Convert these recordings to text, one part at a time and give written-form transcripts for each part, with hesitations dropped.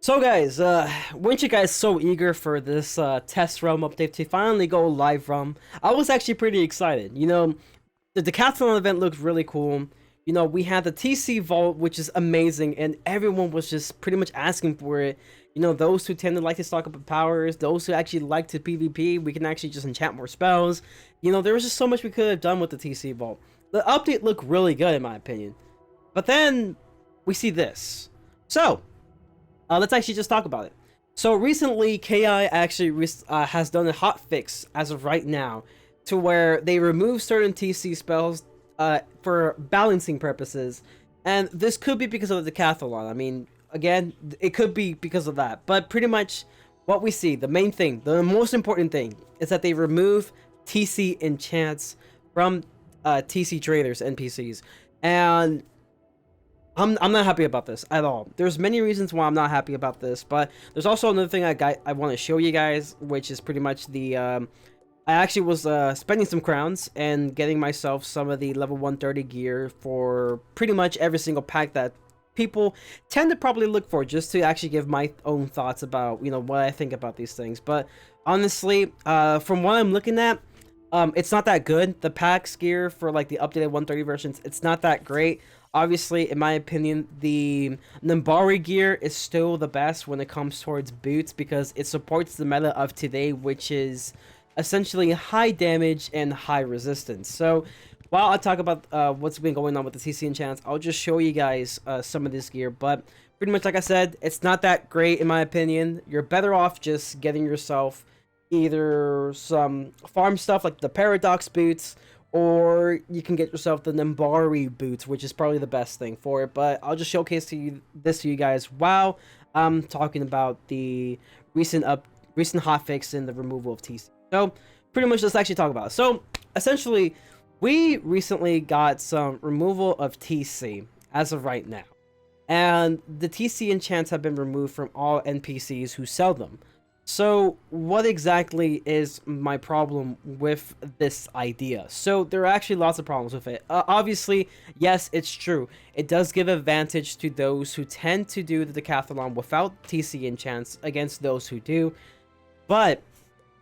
So guys, weren't you guys so eager for this test realm update to finally go live realm? I was actually pretty excited. The decathlon event looked really cool. We had the TC vault, which is amazing, and everyone was just pretty much asking for it. Those who tend to like to stock up on powers, those who actually like to PvP, we can actually just enchant more spells. There was just so much we could have done with the TC vault. The update looked really good in my opinion. But then we see this. So, let's actually just talk about it. So recently, KI actually has done a hotfix as of right now, to where they remove certain TC spells for balancing purposes, and this could be because of the decathlon. I mean, again, it could be because of that, but pretty much what we see, the main thing, the most important thing, is that they remove TC enchants from TC traders NPCs, and I'm not happy about this at all. There's many reasons why I'm not happy about this, but there's also another thing I want to show you guys, which is pretty much the I actually was spending some crowns and getting myself some of the level 130 gear for pretty much every single pack that people tend to probably look for, just to actually give my own thoughts about what I think about these things. But honestly, from what I'm looking at, it's not that good. The packs gear for like the updated 130 versions, it's not that great. Obviously, in my opinion, the Nambari gear is still the best when it comes towards boots, because it supports the meta of today, which is essentially high damage and high resistance. So while I talk about what's been going on with the TC enchants, I'll just show you guys some of this gear. But pretty much like I said, it's not that great in my opinion. You're better off just getting yourself either some farm stuff like the Paradox boots, or you can get yourself the Nambari boots, which is probably the best thing for it. But I'll just showcase this to you guys while I'm talking about the recent hotfix and the removal of TC. So pretty much let's actually talk about it. So essentially, we recently got some removal of TC as of right now, and the TC enchants have been removed from all NPCs who sell them. So what exactly is my problem with this idea? So there are actually lots of problems with it. Obviously, yes, it's true. It does give advantage to those who tend to do the decathlon without TC enchants against those who do. But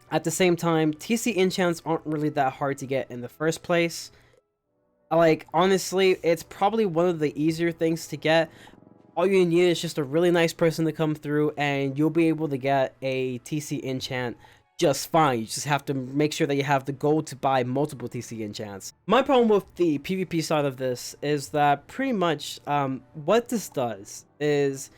at the same time, TC enchants aren't really that hard to get in the first place. Like, honestly, it's probably one of the easier things to get. All you need is just a really nice person to come through, and you'll be able to get a TC enchant just fine. You just have to make sure that you have the gold to buy multiple TC enchants. My problem with the PvP side of this is that pretty much what this does is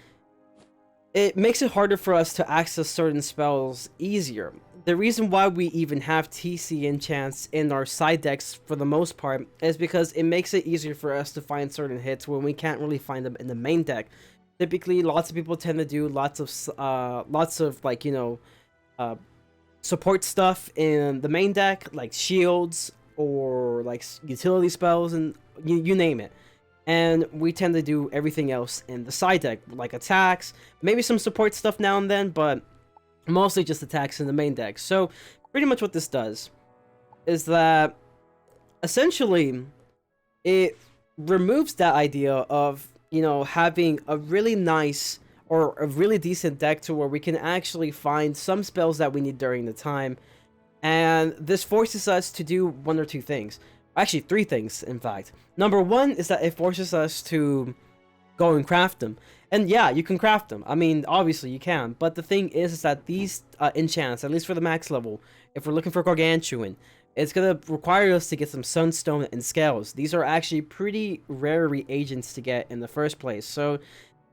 it makes it harder for us to access certain spells easier. The reason why we even have TC enchants in our side decks for the most part is because it makes it easier for us to find certain hits when we can't really find them in the main deck. Typically, lots of people tend to do lots of like, support stuff in the main deck, like shields or like utility spells, and you name it. And we tend to do everything else in the side deck, like attacks, maybe some support stuff now and then, but mostly just attacks in the main deck. So pretty much what this does is that essentially it removes that idea of having a really nice or a really decent deck to where we can actually find some spells that we need during the time, and this forces us to do one or two things. Actually, three things, in fact. Number one is that it forces us to go and craft them. And yeah, you can craft them. I mean, obviously you can. But the thing is that these enchants, at least for the max level, if we're looking for Gargantuan, it's going to require us to get some Sunstone and Scales. These are actually pretty rare reagents to get in the first place. So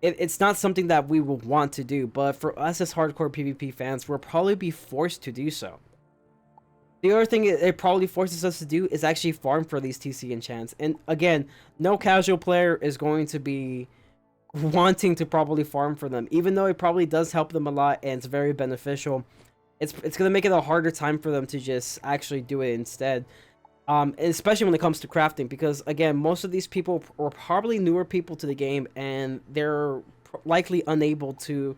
it's not something that we will want to do. But for us as hardcore PvP fans, we'll probably be forced to do so. The other thing it probably forces us to do is actually farm for these TC enchants. And again, no casual player is going to be wanting to probably farm for them, even though it probably does help them a lot and it's very beneficial. It's going to make it a harder time for them to just actually do it instead. Especially when it comes to crafting, because again, most of these people are probably newer people to the game, and they're likely unable to,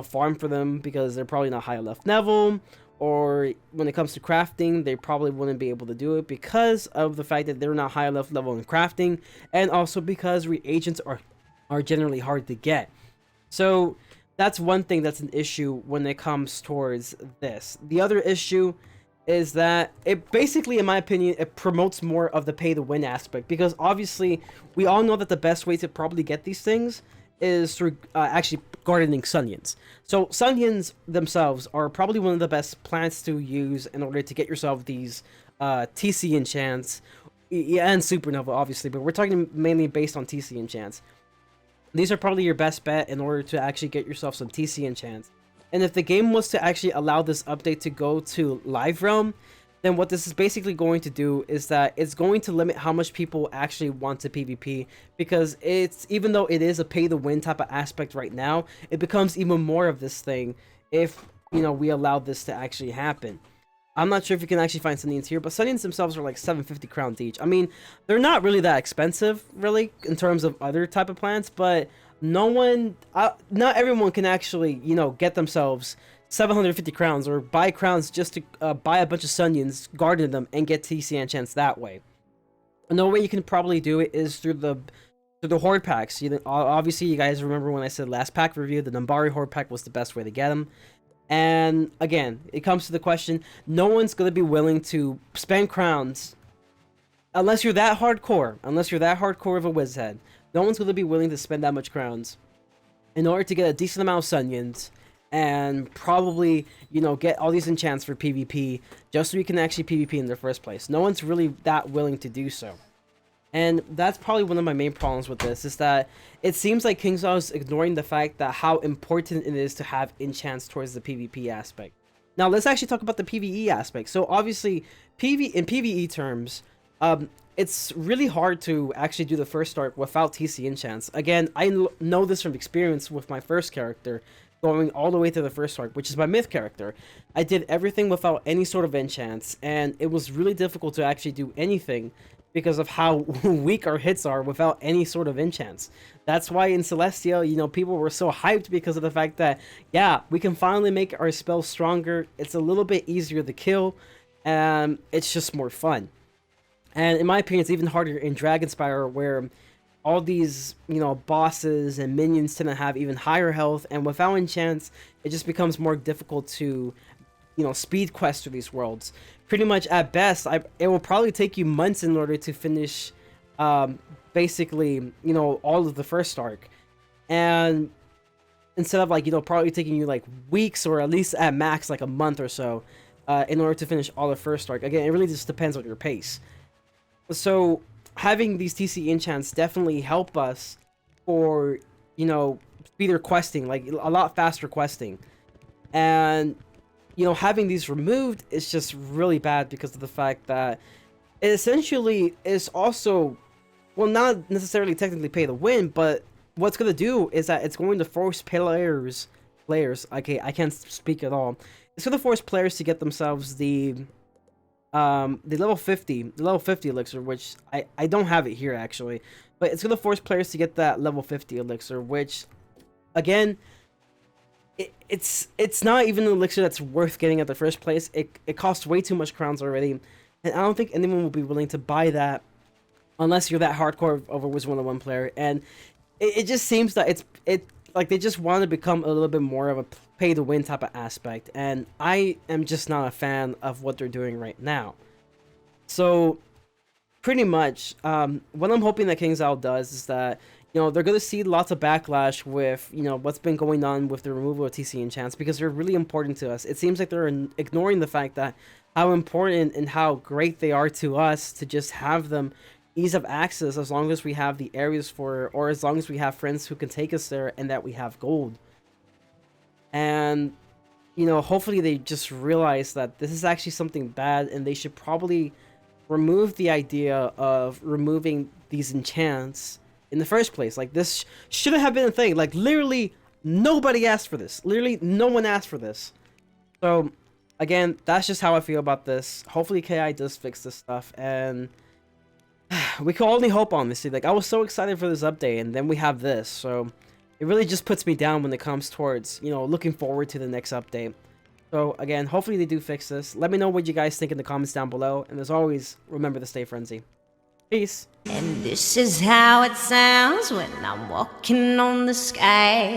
farm for them because they're probably not high enough level. Or when it comes to crafting, they probably wouldn't be able to do it because of the fact that they're not high enough level in crafting, and also because reagents are generally hard to get. So that's one thing that's an issue when it comes towards this. The other issue is that it basically, in my opinion, it promotes more of the pay to win aspect, because obviously we all know that the best way to probably get these things is through actually gardening Sunions. So Sunions themselves are probably one of the best plants to use in order to get yourself these TC enchants, and Supernova obviously, but we're talking mainly based on TC enchants. These are probably your best bet in order to actually get yourself some TC enchants. And if the game was to actually allow this update to go to live realm, then what this is basically going to do is that it's going to limit how much people actually want to PvP, because it's, even though it is a pay to win type of aspect right now, it becomes even more of this thing if, you know, we allow this to actually happen. I'm not sure if you can actually find Sunions here, but Sunions themselves are like 750 crowns each. I mean, they're not really that expensive, really, in terms of other type of plants, but not everyone can actually, you know, get themselves 750 crowns or buy crowns just to buy a bunch of Sunions, garden them, and get TC enchants that way. Another way you can probably do it is through the horde packs. Obviously, you guys remember when I said last pack review, the Numbari horde pack was the best way to get them. And again, it comes to the question, no one's going to be willing to spend crowns unless you're that hardcore. Unless you're that hardcore of a wizhead. No one's going to be willing to spend that much crowns in order to get a decent amount of Sunions and probably, you know, get all these enchants for PvP just so you can actually PvP in the first place. No one's really that willing to do so. And that's probably one of my main problems with this, is that it seems like KingsIsle is ignoring the fact that how important it is to have enchants towards the PvP aspect. Now, let's actually talk about the PvE aspect. So, obviously, in PvE terms, it's really hard to actually do the first arc without TC enchants. Again, I know this from experience with my first character, going all the way to the first arc, which is my myth character. I did everything without any sort of enchants, and it was really difficult to actually do anything because of how weak our hits are without any sort of enchants. That's why in Celestial, you know, people were so hyped because of the fact that, yeah, we can finally make our spells stronger. It's a little bit easier to kill, and it's just more fun. And in my opinion, it's even harder in Dragonspire, where all these, you know, bosses and minions tend to have even higher health, and without enchants, it just becomes more difficult to, you know, speed quest through these worlds. Pretty much at best, it will probably take you months in order to finish, basically, you know, all of the first arc. And instead of, like, you know, probably taking you like weeks, or at least at max like a month or so, in order to finish all the first arc. Again, it really just depends on your pace. So having these TC enchants definitely help us for, you know, speeder questing, like a lot faster questing. And, you know, having these removed is just really bad because of the fact that it essentially is also, well, not necessarily technically pay to win, but what's going to do is that it's going to force players, okay, I can't speak at all. It's going to force players to get themselves the level 50 elixir, which I don't have it here actually, but it's going to force players to get that level 50 elixir, which, again, it's not even an elixir that's worth getting at the first place. It costs way too much crowns already, and I don't think anyone will be willing to buy that unless you're that hardcore of a WIZARD101 player. And it just seems that it's like they just want to become a little bit more of a pay to win type of aspect, and I am just not a fan of what they're doing right now. So pretty much, what I'm hoping that KingsIsle does is that, you know, they're going to see lots of backlash with, you know, what's been going on with the removal of TC enchants, because they're really important to us. It seems like they're ignoring the fact that how important and how great they are to us to just have them ease of access, as long as we have the areas for, or as long as we have friends who can take us there and that we have gold. And, you know, hopefully they just realize that this is actually something bad, and they should probably remove the idea of removing these enchants in the first place. Like, this shouldn't have been a thing. Like, literally nobody asked for this. Literally no one asked for this. So again, that's just how I feel about this. Hopefully KI does fix this stuff, and we can only hope, honestly. Like, I was so excited for this update, and then we have this, so it really just puts me down when it comes towards, you know, looking forward to the next update. So again, hopefully they do fix this. Let me know what you guys think in the comments down below, and as always, remember to stay frenzy. Peace. And this is how it sounds when I'm walking on the sky.